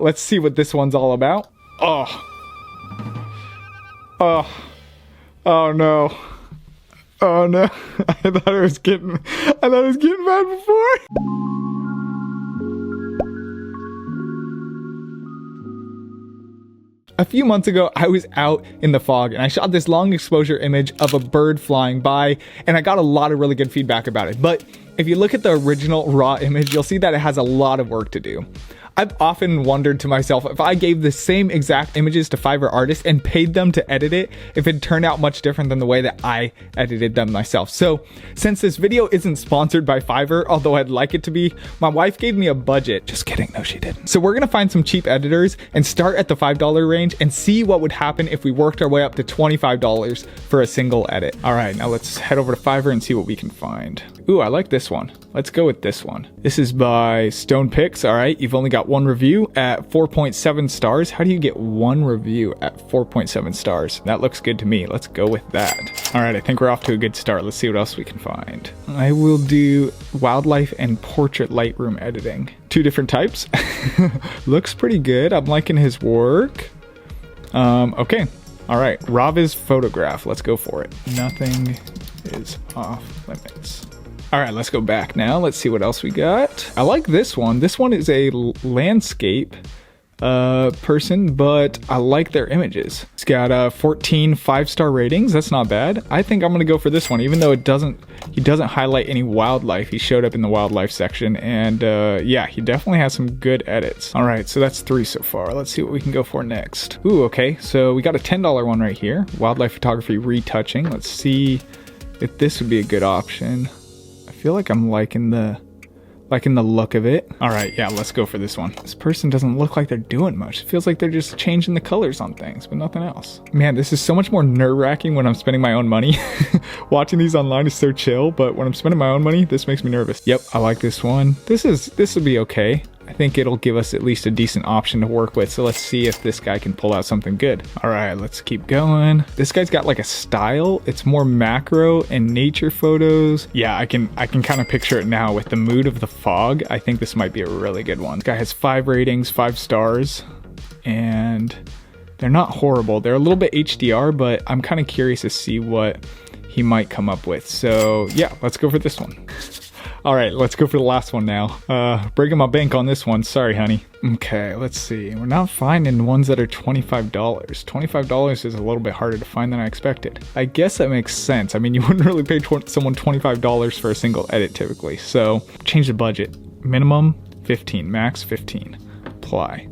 Let's see what this one's all about. Oh. Oh no. Oh no. I thought it was getting bad before. A few months ago, I was out in the fog and I shot this long exposure image of a bird flying by, and I got a lot of really good feedback about it. But if you look at the original raw image, you'll see that it has a lot of work to do. I've often wondered to myself, if I gave the same exact images to Fiverr artists and paid them to edit it, if it turned out much different than the way that I edited them myself. So since this video isn't sponsored by Fiverr, although I'd like it to be, my wife gave me a budget. Just kidding, no she didn't. So we're gonna find some cheap editors and start at the $5 range and see what would happen if we worked our way up to $25 for a single edit. All right, now let's head over to Fiverr and see what we can find. Ooh, I like this one. Let's go with this one. This is by Stone Picks. All right, you've only got one review at 4.7 stars. How do you get one review at 4.7 stars? That looks good to me. Let's go with that. All right, I think we're off to a good start. Let's see what else we can find. I will do wildlife and portrait Lightroom editing. Two different types. Looks pretty good. I'm liking his work. Okay. All right, Rava's photograph. Let's go for it. Nothing is off limits. All right, let's go back now. Let's see what else we got. I like this one. This one is a landscape person, but I like their images. It's got 14 5-star ratings. That's not bad. I think I'm gonna go for this one, even though he doesn't highlight any wildlife. He showed up in the wildlife section, and yeah, he definitely has some good edits. All right, so that's 3 so far. Let's see what we can go for next. Ooh, okay, so we got a $10 one right here. Wildlife photography retouching. Let's see if this would be a good option. I feel like I'm liking the look of it. All right, yeah, let's go for this one. This person doesn't look like they're doing much. It feels like they're just changing the colors on things, but nothing else. Man, this is so much more nerve-wracking when I'm spending my own money. Watching these online is so chill, but when I'm spending my own money, this makes me nervous. Yep, I like this one. This will be okay. I think it'll give us at least a decent option to work with. So let's see if this guy can pull out something good. All right, let's keep going. This guy's got like a style. It's more macro and nature photos. Yeah, I can kind of picture it now with the mood of the fog. I think this might be a really good one. This guy has 5 ratings, 5 stars, and they're not horrible. They're a little bit HDR, but I'm kind of curious to see what he might come up with. So yeah, let's go for this one. All right, let's go for the last one now. Breaking my bank on this one. Sorry, honey. Okay, let's see. We're not finding ones that are $25. $25 is a little bit harder to find than I expected. I guess that makes sense. I mean, you wouldn't really pay someone $25 for a single edit typically. So change the budget. Minimum 15, max 15. Apply.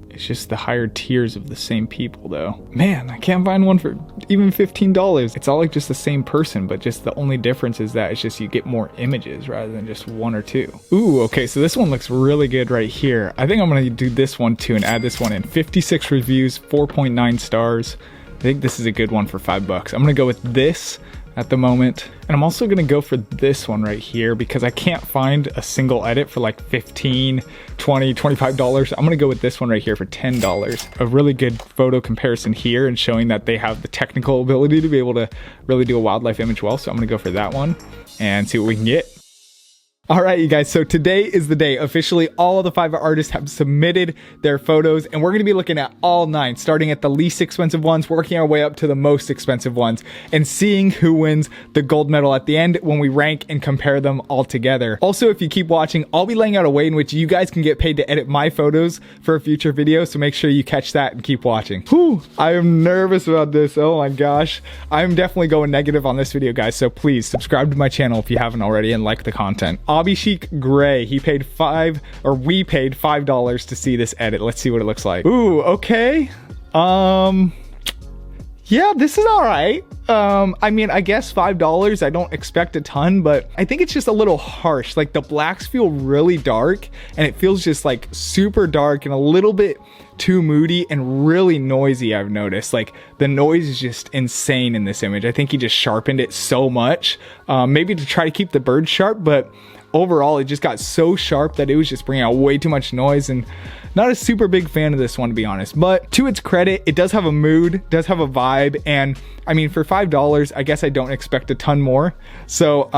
It's just the higher tiers of the same people though. Man, I can't find one for even $15. It's all like just the same person, but just the only difference is that it's just you get more images rather than just 1 or 2. Ooh, okay, so this one looks really good right here. I think I'm gonna do this one too and add this one in. 56 reviews, 4.9 stars. I think this is a good one for $5. I'm gonna go with this at the moment. And I'm also gonna go for this one right here because I can't find a single edit for like $15, $20, $25. I'm gonna go with this one right here for $10. A really good photo comparison here and showing that they have the technical ability to be able to really do a wildlife image well. So I'm gonna go for that one and see what we can get. All right, you guys, so today is the day. Officially, all of the Fiverr artists have submitted their photos, and we're going to be looking at all 9, starting at the least expensive ones, working our way up to the most expensive ones, and seeing who wins the gold medal at the end when we rank and compare them all together. Also, if you keep watching, I'll be laying out a way in which you guys can get paid to edit my photos for a future video, so make sure you catch that and keep watching. Whew, I am nervous about this. Oh my gosh. I'm definitely going negative on this video, guys, so please subscribe to my channel if you haven't already and like the content. Obby Chic Gray, we paid $5 to see this edit. Let's see what it looks like. Ooh, okay. Yeah, this is all right. I mean, I guess $5, I don't expect a ton, but I think it's just a little harsh. Like the blacks feel really dark and it feels just like super dark and a little bit too moody and really noisy, I've noticed. Like the noise is just insane in this image. I think he just sharpened it so much, maybe to try to keep the bird sharp, but overall it just got so sharp that it was just bringing out way too much noise, and not a super big fan of this one, to be honest. But to its credit, it does have a mood, does have a vibe, and I mean, for $5, I guess I don't expect a ton more. So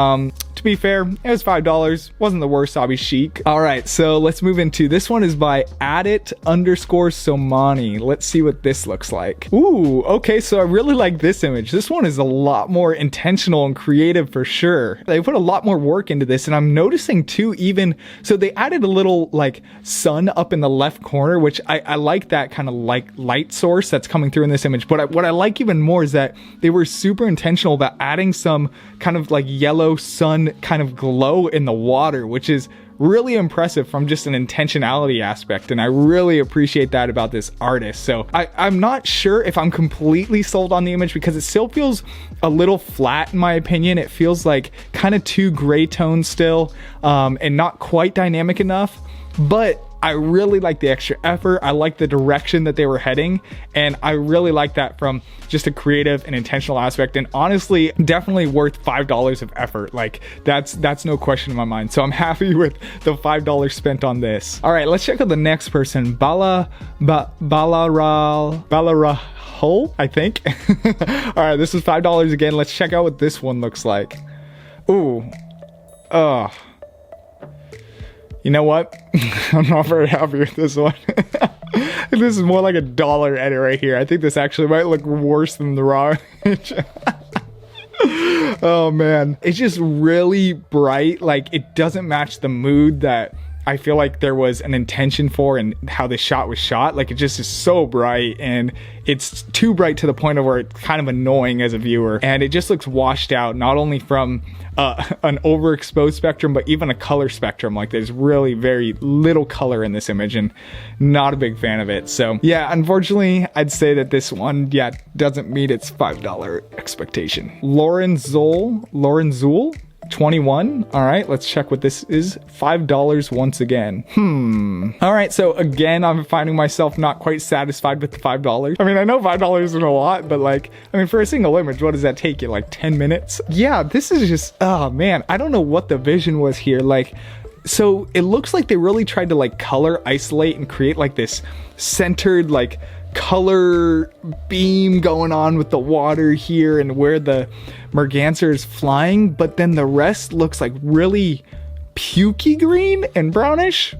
to be fair, it was $5. Wasn't the worst hobby chic. All right, so let's move into this one is by Adit_Somani. Let's see what this looks like. Ooh, okay, so I really like this image. This one is a lot more intentional and creative for sure. They put a lot more work into this, and I'm noticing too, even, so they added a little like sun up in the left corner, which I like that kind of like light source that's coming through in this image. But what I like even more is that they were super intentional about adding some kind of like yellow sun kind of glow in the water, which is really impressive from just an intentionality aspect, and I really appreciate that about this artist. So I'm not sure if I'm completely sold on the image because it still feels a little flat in my opinion. It feels like kind of too gray tone still, and not quite dynamic enough, but I really like the extra effort. I like the direction that they were heading, and I really like that from just a creative and intentional aspect, and honestly definitely worth $5 of effort. Like that's no question in my mind. So I'm happy with the $5 spent on this. All right, let's check out the next person. Balarahul, I think. All right, this is $5 again. Let's check out what this one looks like. Ooh, you know what? I'm not very happy with this one. This is more like $1 edit right here. I think this actually might look worse than the raw image. Oh man. It's just really bright. Like it doesn't match the mood that I feel like there was an intention for and how this shot was shot. Like it just is so bright, and it's too bright to the point of where it's kind of annoying as a viewer, and it just looks washed out, not only from an overexposed spectrum, but even a color spectrum. Like there's really very little color in this image, and not a big fan of it. So yeah, unfortunately I'd say that this one, yeah, doesn't meet its $5 expectation. Lauren Zool, 21. All right, let's check what this is. $5 once again. All right, so again, I'm finding myself not quite satisfied with the $5. I mean, I know $5 isn't a lot, but like, I mean, for a single image, what does that take you? Like 10 minutes? Yeah, this is just, oh man, I don't know what the vision was here. Like, so it looks like they really tried to like color isolate and create like this centered like color beam going on with the water here and where the merganser is flying, but then the rest looks like really pukey green and brownish.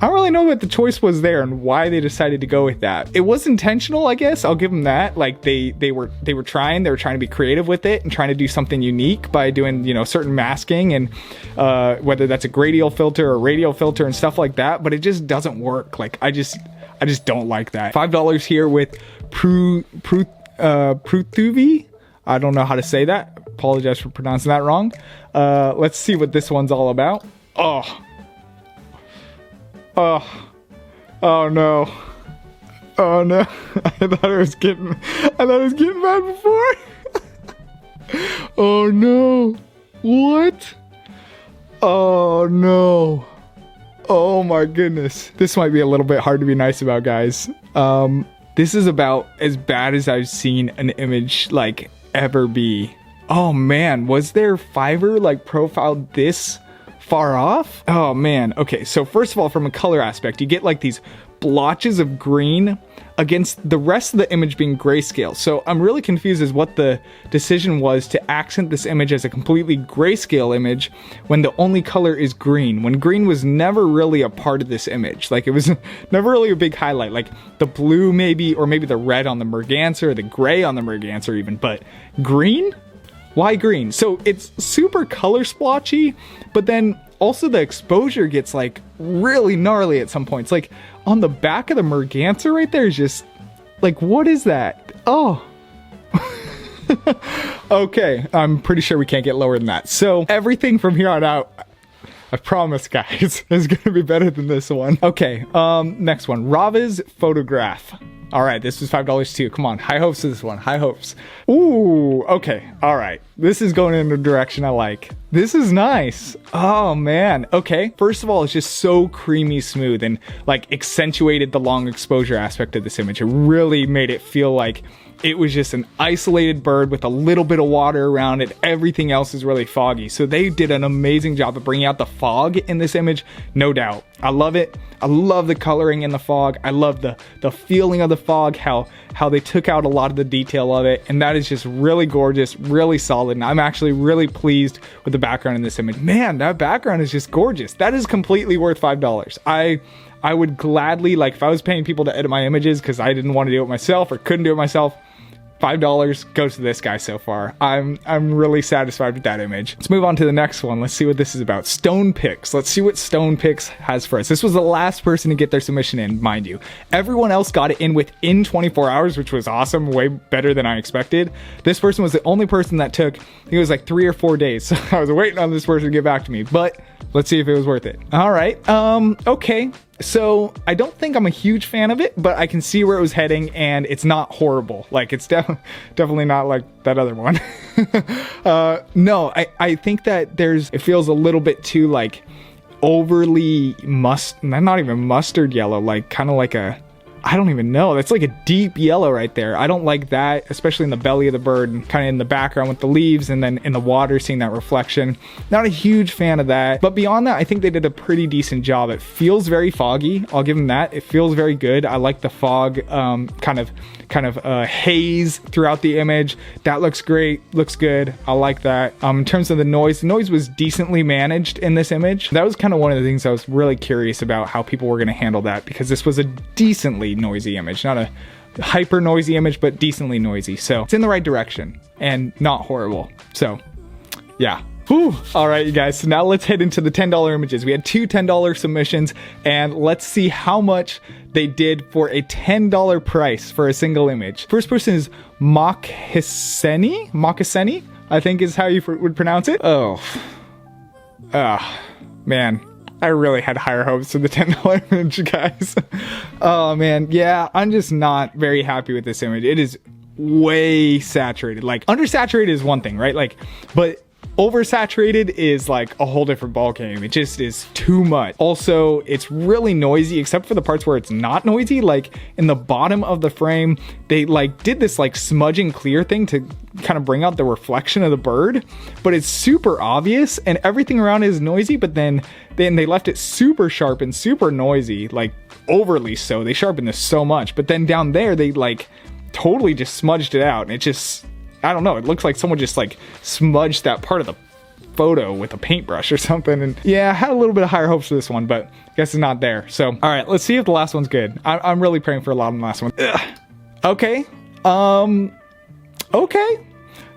I don't really know what the choice was there and why they decided to go with that. It was intentional, I guess. I'll give them that. Like they were trying to be creative with it and trying to do something unique by doing, you know, certain masking and whether that's a gradial filter or radial filter and stuff like that, but it just doesn't work. Like I just don't like that. $5 here with Pruthuvi. I don't know how to say that. Apologize for pronouncing that wrong. Let's see what this one's all about. Oh no. Oh no. I thought it was getting bad before. Oh no. What? Oh no. Oh my goodness. This might be a little bit hard to be nice about, guys. This is about as bad as I've seen an image like ever be. Oh man, was their Fiverr like profiled this far off? Oh man. Okay, so first of all, from a color aspect, you get like these blotches of green against the rest of the image being grayscale. So I'm really confused as what the decision was to accent this image as a completely grayscale image when the only color is green, when green was never really a part of this image. Like it was never really a big highlight, like the blue maybe, or maybe the red on the merganser, or the gray on the merganser even, but green? Why green? So it's super color splotchy, but then also the exposure gets like really gnarly at some points. Like on the back of the merganser right there is just like, what is that? Oh. Okay, I'm pretty sure we can't get lower than that. So everything from here on out, I promise guys, is gonna be better than this one. Okay, next one, Rava's photograph. All right, this was $5 too. Come on, high hopes to this one, high hopes. Ooh, okay, all right. This is going in the direction I like. This is nice. Oh man, okay. First of all, it's just so creamy smooth and like accentuated the long exposure aspect of this image. It really made it feel like it was just an isolated bird with a little bit of water around it. Everything else is really foggy. So they did an amazing job of bringing out the fog in this image, no doubt. I love it. I love the coloring in the fog. I love the feeling of the fog, how they took out a lot of the detail of it. And that is just really gorgeous, really solid. And I'm actually really pleased with the background in this image. Man, that background is just gorgeous. That is completely worth $5. I would gladly, like if I was paying people to edit my images because I didn't want to do it myself or couldn't do it myself, $5 goes to this guy so far. I'm really satisfied with that image. Let's move on to the next one. Let's see what this is about. Stone Picks. Let's see what Stone Picks has for us. This was the last person to get their submission in, mind you. Everyone else got it in within 24 hours, which was awesome, way better than I expected. This person was the only person that took, I think it was like 3 or 4 days. So I was waiting on this person to get back to me, but let's see if it was worth it. All right. Okay. So I don't think I'm a huge fan of it, but I can see where it was heading and it's not horrible. Like it's definitely not like that other one. No, I think that it feels a little bit too like overly not even mustard yellow, like kind of like I don't even know. That's like a deep yellow right there. I don't like that, especially in the belly of the bird and kind of in the background with the leaves and then in the water, seeing that reflection. Not a huge fan of that. But beyond that, I think they did a pretty decent job. It feels very foggy. I'll give them that. It feels very good. I like the fog kind of haze throughout the image. That looks great. Looks good. I like that. In terms of the noise was decently managed in this image. That was kind of one of the things I was really curious about, how people were going to handle that, because this was a decently noisy image, not a hyper noisy image, but decently noisy. So it's in the right direction and not horrible. So yeah. Whew. All right, you guys. So now let's head into the $10 images. We had 2 $10 submissions, and let's see how much they did for a $10 price for a single image. First person is Moccaseni, I think is how you would pronounce it. Oh, man. I really had higher hopes for the $10 image, guys. Oh, man. Yeah, I'm just not very happy with this image. It is way saturated. Like, undersaturated is one thing, right? Like, but oversaturated is like a whole different ballgame. It just is too much. Also, it's really noisy, except for the parts where it's not noisy. Like in the bottom of the frame, they like did this like smudge and clear thing to kind of bring out the reflection of the bird, but it's super obvious and everything around is noisy, but then they left it super sharp and super noisy, like overly so. They sharpened this so much, but then down there, they like totally just smudged it out, and it just, I don't know, it looks like someone just like smudged that part of the photo with a paintbrush or something. And yeah, I had a little bit of higher hopes for this one, but I guess it's not there. So, all right, let's see if the last one's good. I'm really praying for a lot on the last one. Ugh. Okay. Okay.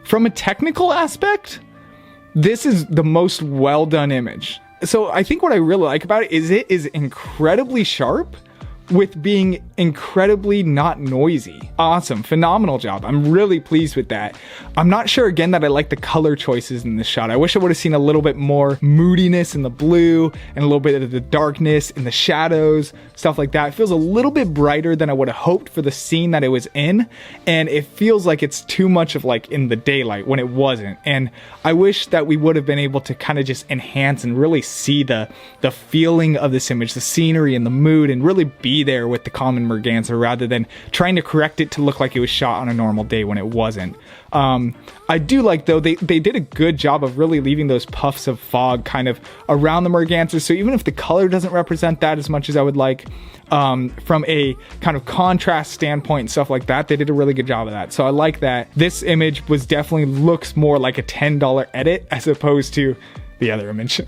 From a technical aspect, this is the most well done image. So I think what I really like about it is incredibly sharp with being incredibly not noisy. Awesome, phenomenal job. I'm really pleased with that. I'm not sure again that I like the color choices in this shot. I wish I would have seen a little bit more moodiness in the blue and a little bit of the darkness in the shadows, stuff like that. It feels a little bit brighter than I would have hoped for the scene that it was in, and it feels like it's too much of like in the daylight when it wasn't. And I wish that we would have been able to kind of just enhance and really see the feeling of this image, the scenery and the mood, and really be there with the common merganser rather than trying to correct it to look like it was shot on a normal day when it wasn't. I do like, though, they did a good job of really leaving those puffs of fog kind of around the merganser. So even if the color doesn't represent that as much as I would like, from a kind of contrast standpoint and stuff like that, they did a really good job of that. So I like that. This image definitely looks more like a $10 edit as opposed to the other image.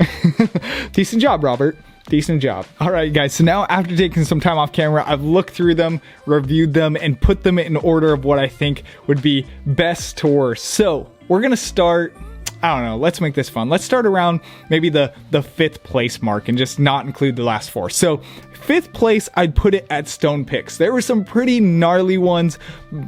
Decent job, Robert. Decent job. All right, guys. So now after taking some time off camera, I've looked through them, reviewed them, and put them in order of what I think would be best to worst. So we're going to start, I don't know, let's make this fun. Let's start around maybe the 5th place mark and just not include the last 4. So 5th place, I'd put it at Stone Picks. There were some pretty gnarly ones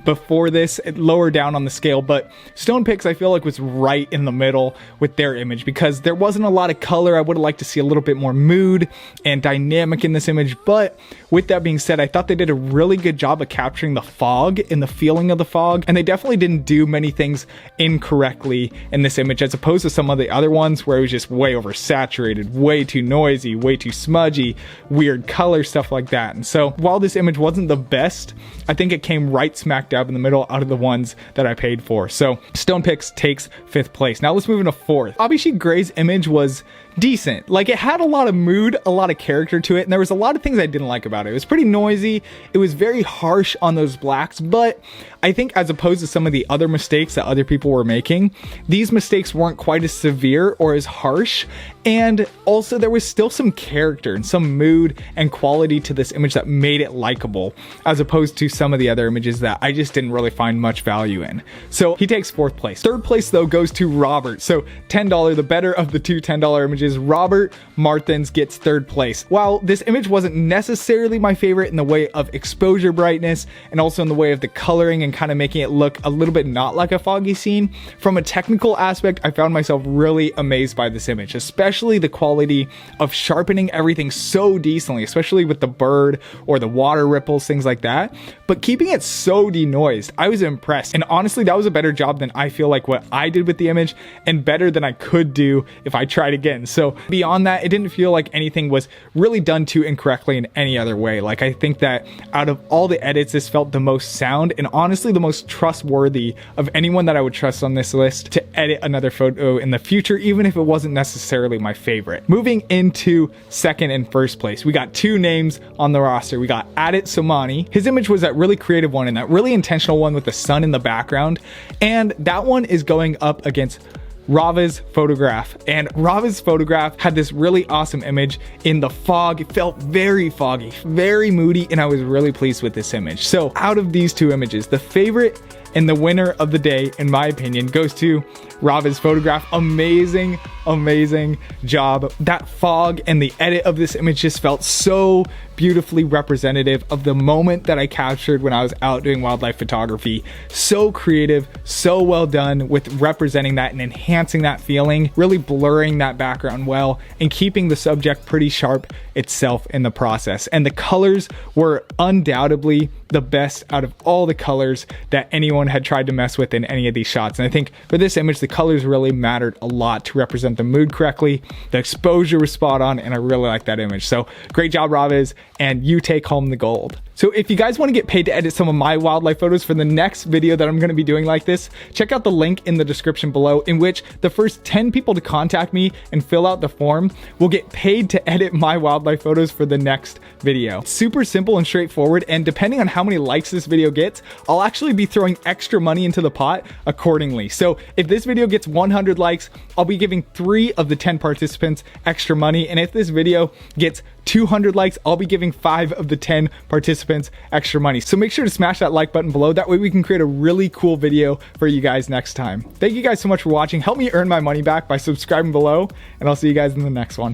before this, lower down on the scale, but Stone Picks I feel like was right in the middle with their image because there wasn't a lot of color. I would have liked to see a little bit more mood and dynamic in this image, but with that being said, I thought they did a really good job of capturing the fog and the feeling of the fog, and they definitely didn't do many things incorrectly in this image as opposed to some of the other ones where it was just way oversaturated, way too noisy, way too smudgy, weird color. color, stuff like that. And so while this image wasn't the best, I think it came right smack dab in the middle out of the ones that I paid for. So Stone Picks takes 5th place. Now let's move into 4th. Abishi Gray's image was decent. Like, it had a lot of mood, a lot of character to it, and there was a lot of things I didn't like about it. It was pretty noisy. It was very harsh on those blacks, but I think as opposed to some of the other mistakes that other people were making, these mistakes weren't quite as severe or as harsh. And also there was still some character and some mood and quality to this image that made it likable, as opposed to some of the other images that I just didn't really find much value in. So he takes 4th place. 3rd place though goes to Robert. So $10, the better of the two $10 images, Robert Martins gets 3rd place. While this image wasn't necessarily my favorite in the way of exposure brightness and also in the way of the coloring and kind of making it look a little bit not like a foggy scene, from a technical aspect, I found myself really amazed by this image, especially the quality of sharpening everything so decently, especially with the bird or the water ripples, things like that, but keeping it so denoised. I was impressed, and honestly that was a better job than I feel like what I did with the image, and better than I could do if I tried again. So beyond that, it didn't feel like anything was really done too incorrectly in any other way. Like, I think that out of all the edits, this felt the most sound and honestly the most trustworthy of anyone that I would trust on this list to edit another photo in the future, even if it wasn't necessarily my favorite. Moving into 2nd and 1st place, we got 2 names on the roster. We got Adit Somani. His image was that really creative one and that really intentional one with the sun in the background, and that one is going up against Rava's photograph. And Rava's photograph had this really awesome image in the fog. It felt very foggy, very moody, and I was really pleased with this image. So out of these 2 images, the favorite and the winner of the day, in my opinion, goes to Rava's photograph. Amazing, amazing job. That fog and the edit of this image just felt so beautifully representative of the moment that I captured when I was out doing wildlife photography. So creative, so well done with representing that and enhancing that feeling, really blurring that background well, and keeping the subject pretty sharp itself in the process. And the colors were undoubtedly the best out of all the colors that anyone had tried to mess with in any of these shots. And I think for this image, the colors really mattered a lot to represent the mood correctly. The exposure was spot on, and I really like that image. So great job, Raviz, and you take home the gold. So if you guys want to get paid to edit some of my wildlife photos for the next video that I'm going to be doing like this, check out the link in the description below, in which the first 10 people to contact me and fill out the form will get paid to edit my wildlife photos for the next video. Super simple and straightforward, and depending on how many likes this video gets, I'll actually be throwing extra money into the pot accordingly. So if this video gets 100 likes, I'll be giving 3 of the 10 participants extra money, and if this video gets 200 likes, I'll be giving 5 of the 10 participants extra money. So make sure to smash that like button below. That way we can create a really cool video for you guys next time. Thank you guys so much for watching. Help me earn my money back by subscribing below, and I'll see you guys in the next one.